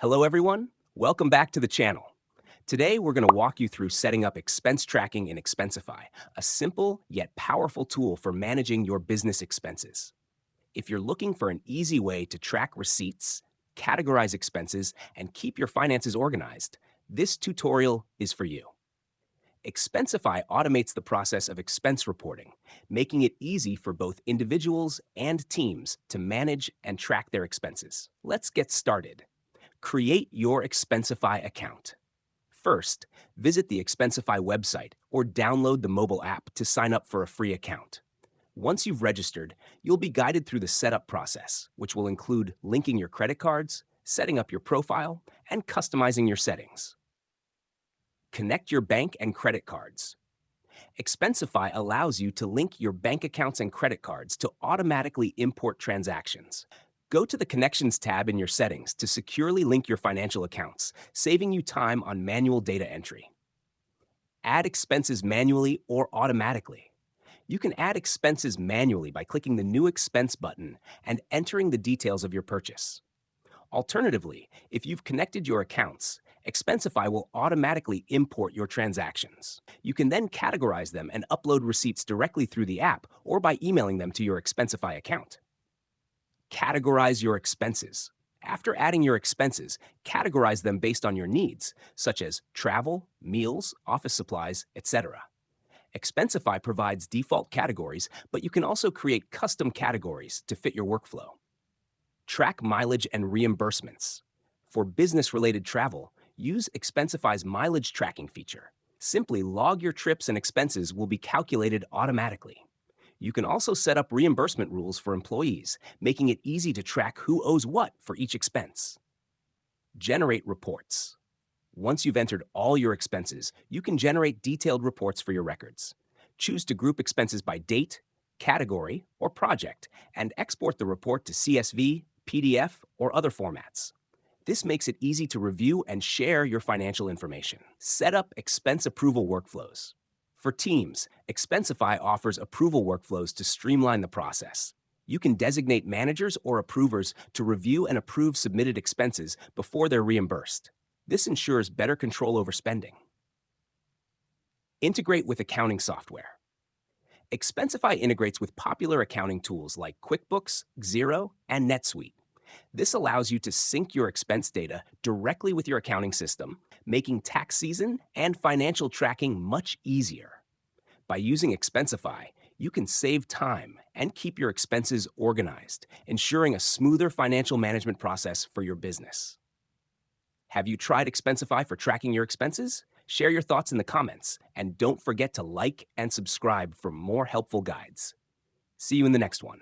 Hello, everyone. Welcome back to the channel. Today, we're going to walk you through setting up expense tracking in Expensify, a simple yet powerful tool for managing your business expenses. If you're looking for an easy way to track receipts, categorize expenses, and keep your finances organized, this tutorial is for you. Expensify automates the process of expense reporting, making it easy for both individuals and teams to manage and track their expenses. Let's get started. Create your Expensify account. First, visit the Expensify website or download the mobile app to sign up for a free account. Once you've registered, you'll be guided through the setup process, which will include linking your credit cards, setting up your profile, and customizing your settings. Connect your bank and credit cards. Expensify allows you to link your bank accounts and credit cards to automatically import transactions. Go to the Connections tab in your settings to securely link your financial accounts, saving you time on manual data entry. Add expenses manually or automatically. You can add expenses manually by clicking the New Expense button and entering the details of your purchase. Alternatively, if you've connected your accounts, Expensify will automatically import your transactions. You can then categorize them and upload receipts directly through the app or by emailing them to your Expensify account. Categorize your expenses. After adding your expenses, categorize them based on your needs, such as travel, meals, office supplies, etc. Expensify provides default categories, but you can also create custom categories to fit your workflow. Track mileage and reimbursements. For business-related travel, use Expensify's mileage tracking feature. Simply log your trips and expenses will be calculated automatically. You can also set up reimbursement rules for employees, making it easy to track who owes what for each expense. Generate reports. Once you've entered all your expenses, you can generate detailed reports for your records. Choose to group expenses by date, category, or project, and export the report to CSV, PDF, or other formats. This makes it easy to review and share your financial information. Set up expense approval workflows. For teams, Expensify offers approval workflows to streamline the process. You can designate managers or approvers to review and approve submitted expenses before they're reimbursed. This ensures better control over spending. Integrate with accounting software. Expensify integrates with popular accounting tools like QuickBooks, Xero, and NetSuite. This allows you to sync your expense data directly with your accounting system, making tax season and financial tracking much easier. By using Expensify, you can save time and keep your expenses organized, ensuring a smoother financial management process for your business. Have you tried Expensify for tracking your expenses? Share your thoughts in the comments, and don't forget to like and subscribe for more helpful guides. See you in the next one.